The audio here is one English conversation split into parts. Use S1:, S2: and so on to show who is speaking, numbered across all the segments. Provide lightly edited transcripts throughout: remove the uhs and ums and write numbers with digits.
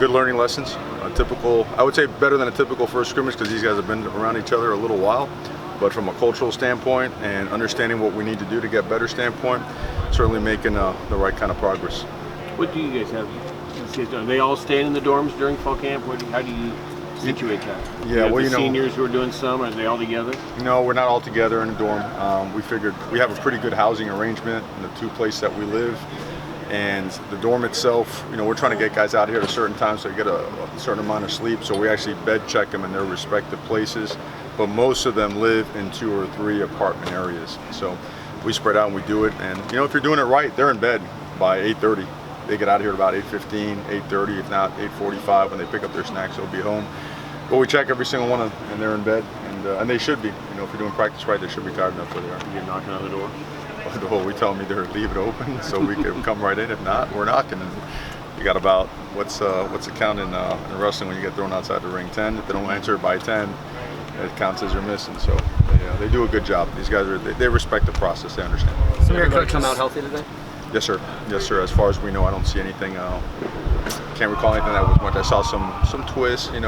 S1: Good learning lessons. I would say better than a typical first scrimmage because these guys have been around each other a little while. But from a cultural standpoint and understanding what we need to do to get better standpoint, certainly making the right kind of progress.
S2: What do you guys have? Are they all staying in the dorms during fall camp? How do you situate that?
S1: Yeah, well,
S2: seniors who are doing some, are they all together?
S1: No, we're not all together in a dorm. We figured we have a pretty good housing arrangement in the two places that we live. And the dorm itself, we're trying to get guys out here at a certain time so they get a certain amount of sleep. So we actually bed check them in their respective places. But most of them live in 2 or 3 apartment areas. So we spread out and we do it. And if you're doing it right, they're in bed by 8:30. They get out of here at about 8:15, 8:30, if not 8:45 when they pick up their snacks, they'll be home. But we check every single one of them, and they're in bed. And they should be. If you're doing practice right, they should be tired enough where they are.
S2: You're knocking on the door?
S1: We tell them either leave it open so we can come right in. If not, we're knocking. And you got about what's the count in wrestling when you get thrown outside the ring? 10. If they don't answer by 10, it counts as you're missing. So they do a good job. These guys they respect the process. They understand.
S3: So everybody come out healthy today?
S1: Yes, sir. Yes, sir. As far as we know, I don't see anything. Can't recall anything that was much. I saw some twists, and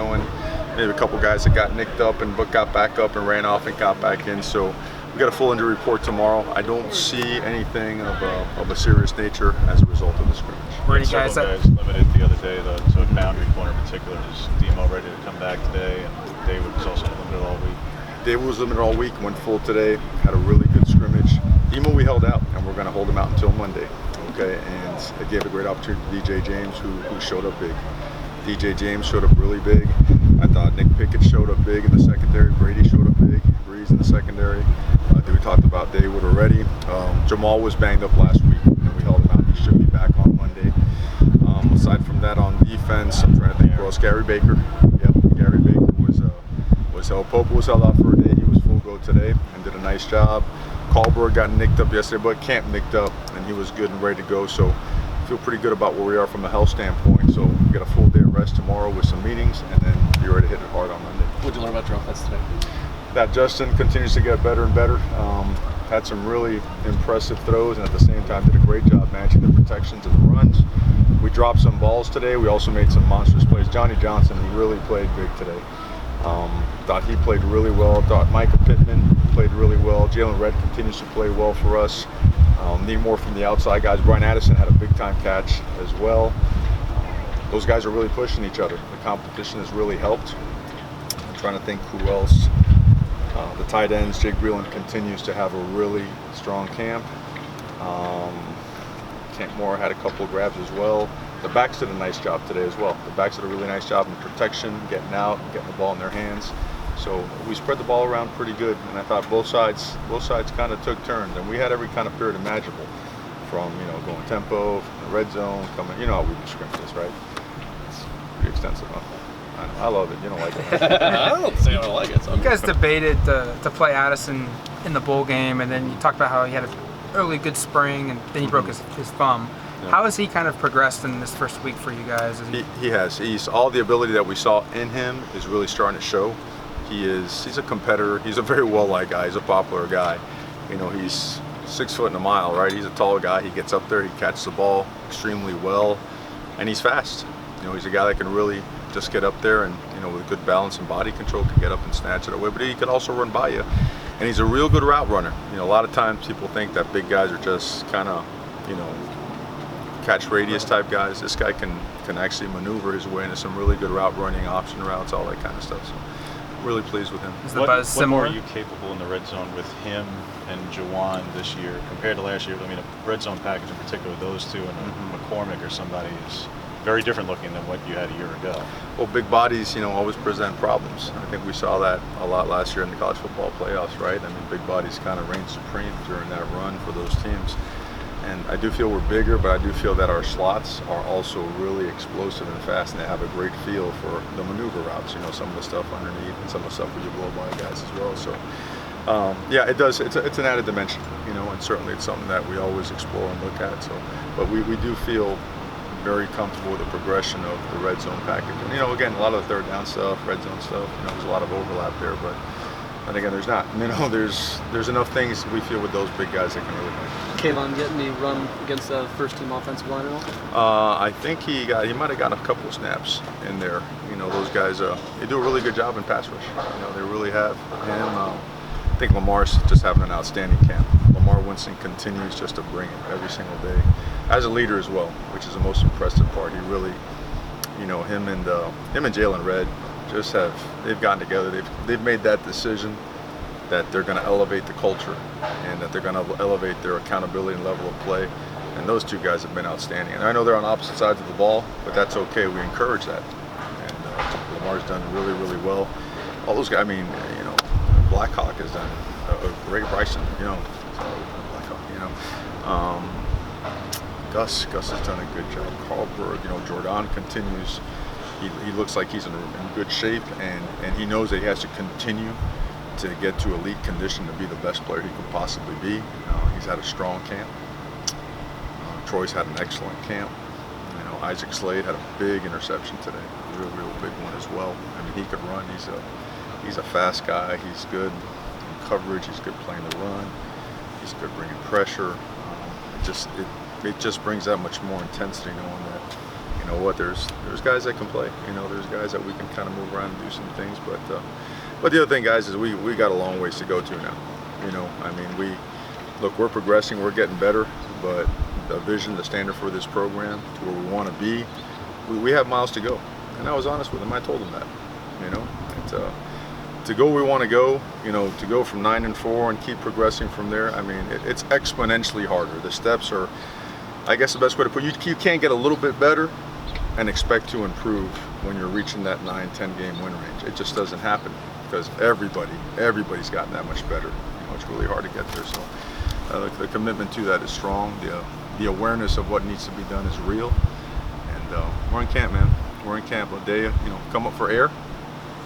S1: maybe a couple guys that got nicked up and got back up and ran off and got back in. So we got a full injury report tomorrow. I don't see anything of a serious nature as a result of the scrimmage.
S4: Were any guys limited the other day, so boundary corner in particular? Is Demo ready to come back today? And David was also limited all week.
S1: David was limited all week, went full today, had a really good scrimmage. Demo we held out, and we're going to hold him out until Monday. Okay, and it gave a great opportunity to DJ James, who showed up big. DJ James showed up really big. I thought Nick Pickett showed up big in the secondary. Brady showed up big. Breeze in the secondary. We talked about David already. Jamal was banged up last week, and we held him out. He should be back on Monday. Aside from that, on defense, I'm trying to think who else. Gary Baker. Yep, Gary Baker was held. Pope was held out for a day. He was full go today and did a nice job. Carlberg got nicked up yesterday, but Camp nicked up, and he was good and ready to go. So I feel pretty good about where we are from a health standpoint. So we got a full day of rest tomorrow with some meetings, and then be ready to hit it hard on Monday.
S3: What did you learn about your offense today?
S1: That Justin continues to get better and better. Had some really impressive throws, and at the same time did a great job matching the protections and the runs. We dropped some balls today. We also made some monstrous plays. Johnny Johnson really played big today. Thought he played really well. Thought Micah Pittman played really well. Jalen Redd continues to play well for us. Need more from the outside guys. Brian Addison had a big time catch as well. Those guys are really pushing each other. The competition has really helped. I'm trying to think who else. The tight ends, Jake Breland continues to have a really strong camp. Kent Moore had a couple of grabs as well. The backs did a nice job today as well. The backs did a really nice job in protection, getting out, getting the ball in their hands. So we spread the ball around pretty good, and I thought both sides kind of took turns, and we had every kind of period imaginable, from going tempo, from the red zone, coming. You know how we do scrimmages, right? It's pretty extensive, huh? I love it. You don't like it.
S3: I don't say I don't like it. So.
S5: You guys debated to play Addison in the bowl game, and then you talked about how he had an early good spring, and then he broke his thumb. Yeah. How has he kind of progressed in this first week for you guys?
S1: He has. He's all the ability that we saw in him is really starting to show. He's a competitor. He's a very well-liked guy. He's a popular guy. He's 6 foot and a mile, right? He's a tall guy. He gets up there. He catches the ball extremely well, and he's fast. He's a guy that can really just get up there and, with good balance and body control, can get up and snatch it away. But he can also run by you, and he's a real good route runner. A lot of times people think that big guys are just kind of, catch radius type guys. This guy can actually maneuver his way into some really good route running, option routes, all that kind of stuff. So really pleased with him.
S4: Is the buzz similar? What more are you capable in the red zone with him and Jawan this year compared to last year? I mean, a red zone package in particular, those two, and McCormick or somebody is very different looking than what you had a year ago.
S1: Well, big bodies, always present problems. I think we saw that a lot last year in the college football playoffs, right? I mean, big bodies kind of reign supreme during that run for those teams. And I do feel we're bigger, but I do feel that our slots are also really explosive and fast, and they have a great feel for the maneuver routes. Some of the stuff underneath and some of the stuff where you blow by guys as well. So, yeah, it does. It's an added dimension, and certainly it's something that we always explore and look at. So, but we do feel very comfortable with the progression of the red zone package. And again, a lot of the third down stuff, red zone stuff. There's a lot of overlap there, but And again, there's not. There's enough things we feel with those big guys that can really win.
S3: Kayvon getting the run against the first team offensive line at all?
S1: I think he might have got a couple of snaps in there. Those guys, they do a really good job in pass rush. They really have. And I think Lamar's just having an outstanding camp. Lamar Winston continues just to bring it every single day, as a leader as well, which is the most impressive part. He really, him and Jalen Redd they've gotten together. They've made that decision that they're going to elevate the culture and that they're going to elevate their accountability and level of play. And those two guys have been outstanding. And I know they're on opposite sides of the ball, but that's okay. We encourage that. And Lamar's done really, really well. All those guys, Blackhawk has done a great Bryson, Gus has done a good job. Carlberg, Jordan continues. He looks like he's in good shape, and he knows that he has to continue to get to elite condition to be the best player he can possibly be. He's had a strong camp. Troy's had an excellent camp. Isaac Slade had a big interception today, a real big one as well. He could run. He's a fast guy. He's good in coverage. He's good playing the run. He's good bringing pressure. It just brings that much more intensity knowing that, there's guys that can play. There's guys that we can kind of move around and do some things. But the other thing, guys, is we got a long ways to go to now. We're progressing. We're getting better. But the vision, the standard for this program, to where we want to be, we have miles to go. And I was honest with him. I told him that. To go where we want to go, to go from 9-4 and keep progressing from there. It's exponentially harder. The steps are, I guess the best way to put it, you can't get a little bit better and expect to improve when you're reaching that 9-10 game win range. It just doesn't happen because everybody's gotten that much better. It's really hard to get there. So the commitment to that is strong. The awareness of what needs to be done is real. And we're in camp, man. We're in camp. Ladea, come up for air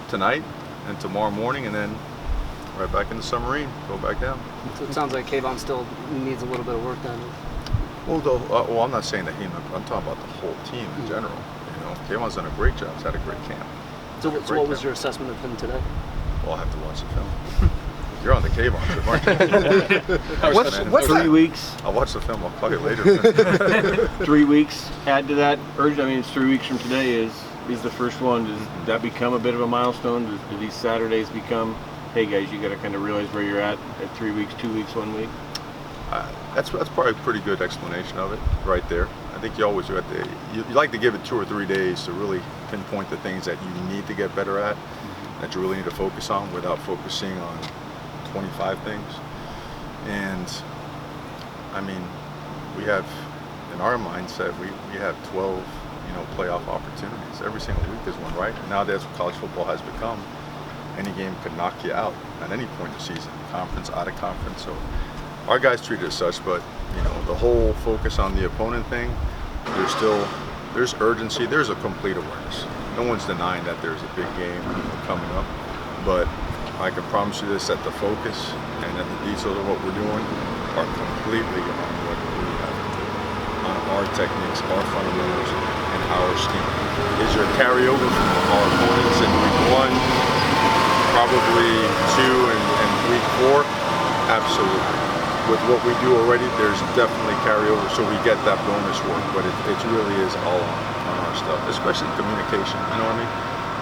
S1: tonight and tomorrow morning, and then right back in the submarine, go back down.
S3: So it sounds like Kayvon still needs a little bit of work done.
S1: Well, I'm not saying that I'm talking about the whole team in general. Kayvon's done a great job. He's had a great camp.
S3: So what was your assessment of him today?
S1: Well, I'll have to watch the film. You're on the Kayvon trip, aren't you?
S5: What's
S2: 3 weeks,
S1: I'll watch the film. I'll call you later.
S2: 3 weeks. Add to that, it's 3 weeks from today. Is the first one. Does that become a bit of a milestone? Do these Saturdays become, hey guys, you got to kind of realize where you're at 3 weeks, 2 weeks, 1 week?
S1: That's probably a pretty good explanation of it right there. I think you always you like to give it 2 or 3 days to really pinpoint the things that you need to get better at, that you really need to focus on without focusing on 25 things. And we have, in our mindset, we have 12 playoff opportunities. Every single week is one, right? And nowadays what college football has become, any game could knock you out at any point in the season, conference, out of conference. So our guys treat it as such, but the whole focus on the opponent thing, there's urgency, there's a complete awareness. No one's denying that there's a big game coming up, but I can promise you this, that the focus and that the details of what we're doing are completely on what we have to do, on our techniques, our fundamentals, and our scheme. Is there carryover from our opponents in week 1? Probably 2 and week 4? Absolutely. With what we do already, there's definitely carryover, so we get that bonus work, but it really is all on our stuff, especially communication,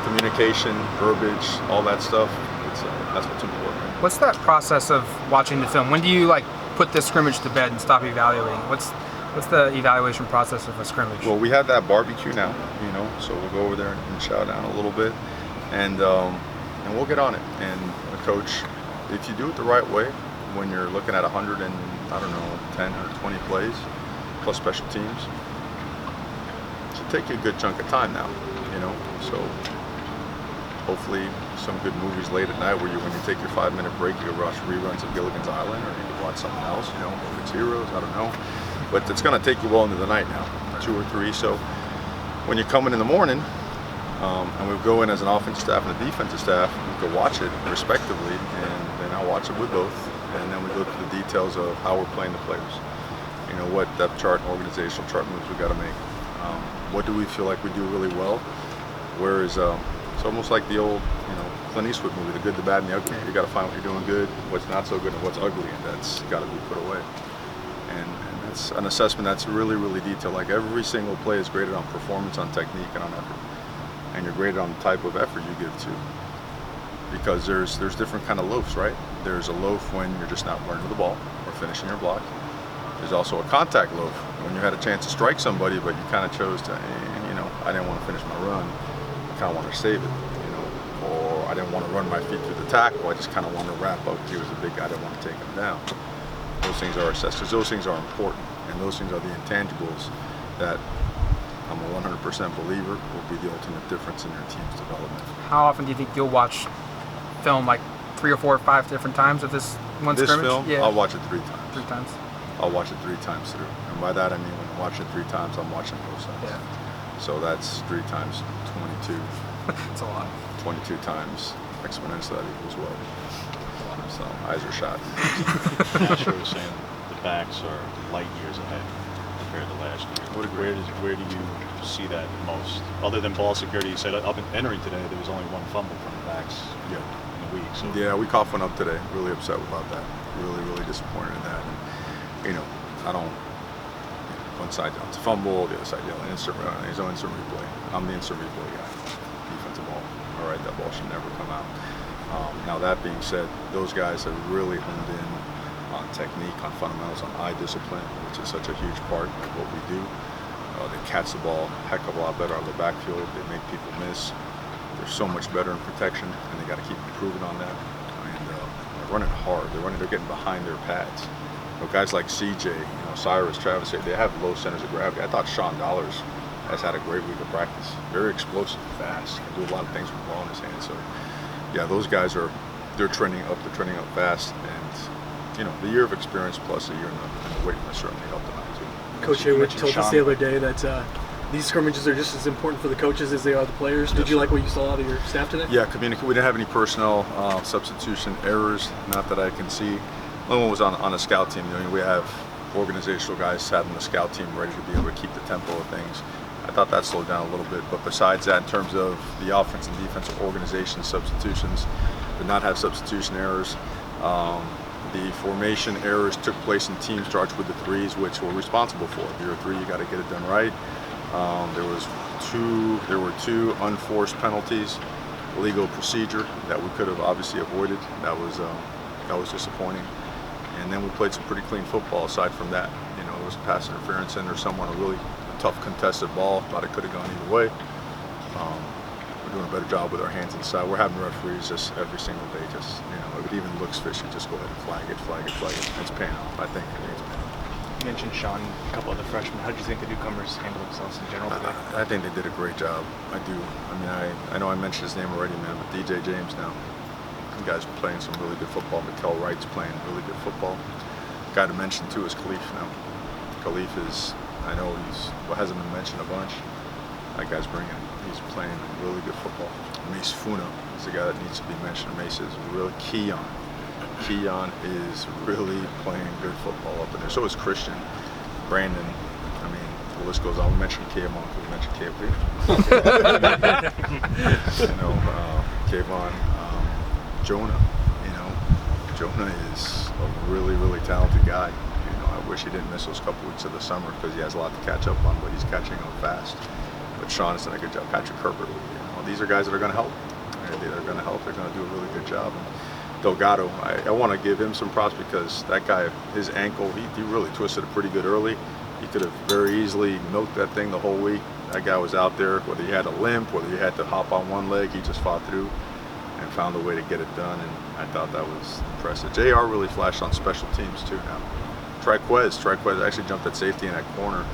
S1: Communication, verbiage, all that stuff, that's what's important.
S5: What's that process of watching the film? When do you put the scrimmage to bed and stop evaluating? What's the evaluation process of a scrimmage?
S1: Well, we have that barbecue now, so we'll go over there and chow down a little bit, and we'll get on it. And the coach, if you do it the right way, when you're looking at 100 and 10 or 20 plays plus special teams, it should take you a good chunk of time now, So hopefully some good movies late at night when you take your 5-minute break, you go watch reruns of Gilligan's Island, or you can watch something else, if it's Heroes, I don't know. But it's going to take you well into the night now, 2 or 3. So when you come in the morning, and we go in as an offensive staff and a defensive staff, we can watch it respectively, and then I'll watch it with both. And then we go through the details of how we're playing the players. What depth chart and organizational chart moves we got to make. What do we feel like we do really well? Where is It's almost like the old, Clint Eastwood movie, The Good, the Bad, and the Ugly. You got to find what you're doing good, what's not so good, and what's ugly, and that's got to be put away. And that's an assessment that's really, really detailed. Like every single play is graded on performance, on technique, and on effort. And you're graded on the type of effort you give to. Because there's different kind of loafs, right? There's a loaf when you're just not running the ball or finishing your block. There's also a contact loaf when you had a chance to strike somebody, but you kind of chose to, I didn't want to finish my run. I kind of wanted to save it, or I didn't want to run my feet through the tackle. I just kind of wanted to wrap up. He was a big guy. I didn't want to take him down. Those things are assessed because those things are important, and those things are the intangibles that I'm a 100% believer will be the ultimate difference in your team's development.
S5: How often do you think you'll watch film, like 3 or 4 or 5 different times of this one
S1: This
S5: scrimmage?
S1: film,
S5: Yeah.
S1: I'll watch it 3 times.
S5: 3 times.
S1: I'll watch it 3 times through, and by that I mean when I watch it 3 times, I'm watching both sides.
S5: Yeah.
S1: So that's 3 times 22.
S5: It's a lot.
S1: 22 times exponential, that equals what? So eyes are shot.
S4: Asher was saying the backs are light years ahead compared to last year. Where do you see that most? Other than ball security, you said up in entering today there was only 1 fumble from the backs
S1: Yeah.
S4: in the week. So
S1: Yeah, we coughed one up today. Really upset about that. Really, really disappointed in that. And, I don't. One side yells fumble, the other side yelling instant. There's no instant replay. I'm the instant replay guy. Defensive ball. All right, that ball should never come out. Now that being said, those guys have really honed in on technique, on fundamentals, on eye discipline, which is such a huge part of what we do. They catch the ball a heck of a lot better on the backfield. They make people miss. They're so much better in protection, and they got to keep improving on that. And they're running hard. They're getting behind their pads. Guys like CJ, Cyrus, Travis, they have low centers of gravity. I thought Sean Dollars has had a great week of practice. Very explosive, fast, can do a lot of things with the ball in his hand. So, yeah, those guys they're trending up fast. And, the year of experience plus a year in the weight room certainly helped them out too.
S3: Coach Hayward told us the other day that these scrimmages are just as important for the coaches as they are the players. Did you like what you saw out of your staff today?
S1: Yeah, we didn't have any personnel substitution errors, not that I can see. The only one was on a scout team. We have organizational guys sat on the scout team ready to be able to keep the tempo of things. I thought that slowed down a little bit, but besides that, in terms of the offense and defensive organization substitutions, did not have substitution errors. The formation errors took place in team starts with the threes, which we're responsible for. If you're a 3, you got to get it done right. There were 2 unforced penalties, legal procedure that we could have obviously avoided. That was disappointing. And then we played some pretty clean football aside from that. There was pass interference in or someone, a really tough contested ball. Thought it could have gone either way. We're doing a better job with our hands inside. We're having referees just every single day. Just, if it even looks fishy, just go ahead and flag it. It's paying off. I think it's paying off.
S6: You mentioned Sean, a couple of the freshmen. How do you think the newcomers handle themselves in general today?
S1: I think they did a great job. I do. I know I mentioned his name already, man, but DJ James now. You guys are playing some really good football. Mikel Wright's playing really good football. Guy to mention too is Khalif now. Khalif is, I know hasn't been mentioned a bunch. That guy's he's playing really good football. Mace Funa is the guy that needs to be mentioned. Mace is really Keon. Keon is really playing good football up in there. So is Christian, Brandon. The list goes on. We mentioned Kayvon. We mentioned Kayvon. Jonah. Jonah is a really, really talented guy. I wish he didn't miss those couple weeks of the summer because he has a lot to catch up on, but he's catching up fast. But Sean has done a good job. Patrick Herbert. These are guys that are going to help. They're going to help. They're going to do a really good job. And Delgado, I want to give him some props because that guy, his ankle, he really twisted it pretty good early. He could have very easily milked that thing the whole week. That guy was out there, whether he had a limp, whether he had to hop on one leg, he just fought through and found a way to get it done, and I thought that was impressive. JR really flashed on special teams too now. Triquez actually jumped at safety in that corner.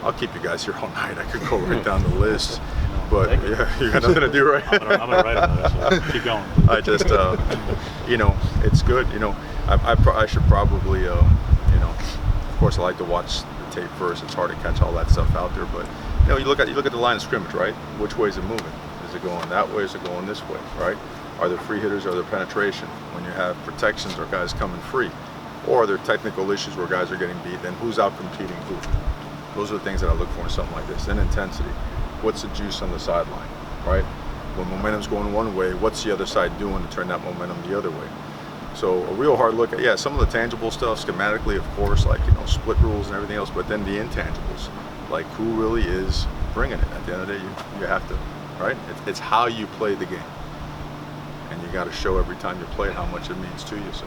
S1: I'll keep you guys here all night. I could go right down the list. But yeah, you got nothing to do, right?
S4: I'm gonna write on that, so keep going.
S1: I just, it's good. I should probably, of course, I like to watch the tape first. It's hard to catch all that stuff out there, but you look at the line of scrimmage, right? Which way is it moving? Is it going that way? Is it going this way, right? Are there free hitters? Are there penetration? When you have protections, are guys coming free? Or are there technical issues where guys are getting beat? Then who's out competing who? Those are the things that I look for in something like this. Then intensity. What's the juice on the sideline, right? when momentum's going one way, what's the other side doing to turn that momentum the other way? So a real hard look at, yeah, some of the tangible stuff schematically, of course, like, you know, split rules and everything else, but then the intangibles, like who really is bringing it. At the end of the day, you have to, right? It's how you play the game. And you got to show every time you play it how much it means to you.
S7: So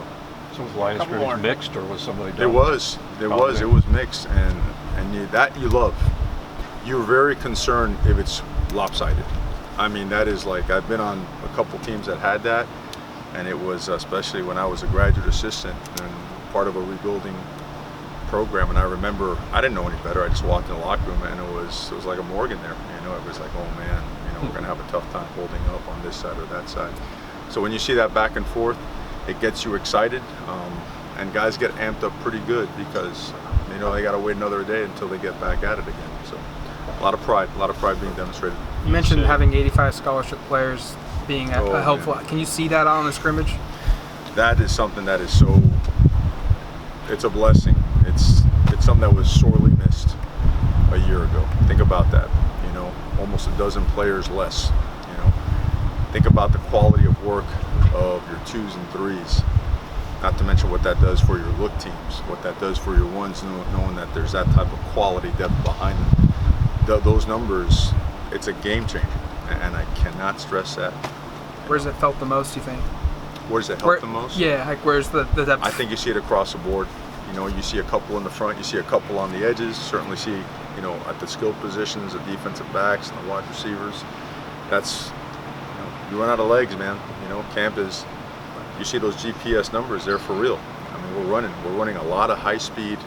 S7: was the line of scrimmage mixed, or was somebody
S1: It
S7: done?
S1: was mixed, and you love. You're very concerned if it's lopsided. I mean, that is like, I've been on a couple teams that had that, and it was, especially when I was a graduate assistant and part of a rebuilding program, and I remember I didn't know any better. I just walked in the locker room, and it was like a morgue in there. You know, it was like, oh man, you know, we're gonna have a tough time holding up on this side or that side. So when you see that back and forth, it gets you excited, and guys get amped up pretty good because they know they got to wait another day until they get back at it again. So a lot of pride being demonstrated.
S5: You mentioned having 85 scholarship players being
S1: Oh,
S5: a helpful.
S1: man.
S5: Can you see that on the scrimmage?
S1: That is something that is so, it's a blessing. It's something that was sorely missed a year ago. Think about that, you know, almost a dozen players less, you know. Think about the quality of work of your 2s and 3s, not to mention what that does for your look teams, what that does for your 1s, knowing that there's that type of quality depth behind them. Those numbers, it's a game changer, and I cannot stress that.
S5: Where's it felt the most, you think?
S1: Where does it help the most?
S5: Yeah, like where's the depth?
S1: I think you see it across the board. You know, you see a couple in the front, you see a couple on the edges, certainly see, you know, at the skill positions, the defensive backs and the wide receivers. That's, you know, you run out of legs, man. You know, camp is, you see those GPS numbers, they're for real. I mean, we're running a lot of high-speed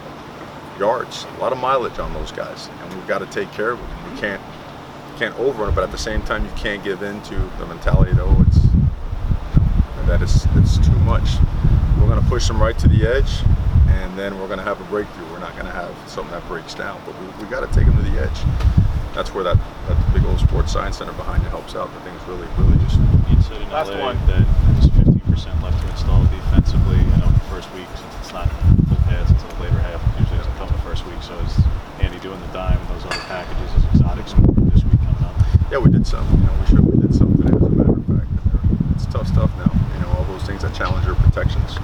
S1: yards, a lot of mileage on those guys, and we've got to take care of them. We can't overrun it, but at the same time, you can't give in to the mentality that, oh, it's too much. We're going to push them right to the edge, and then we're going to have a breakthrough. We're not going to have something that breaks down, but we got to take them to the edge. That's where that big old sports science center behind it helps out. The thing's really just.
S4: You said in
S6: Last
S4: LA
S6: one.
S4: that there's 15% left to install defensively. You know, the first week, since it's not full pads until the later half, it usually doesn't come the first week. So is Andy doing the dime and those other packages as exotics this week coming up?
S1: Yeah, we did some. You know, we did some today, as a matter of fact. It's tough stuff now. You know, all those things that challenge your protections.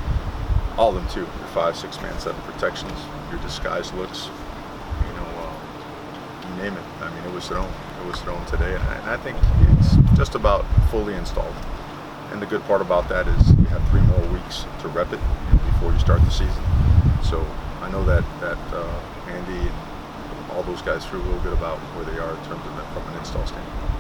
S1: All of them too. Your 5, 6 man, 7 protections. Your disguise looks. You know, you name it. I mean, it was thrown. It was thrown today, and I think it's just about fully installed. And the good part about that is you have 3 more weeks to rep it, you know, before you start the season. So I know that Andy and all those guys feel real good about where they are in terms of that from an install standpoint.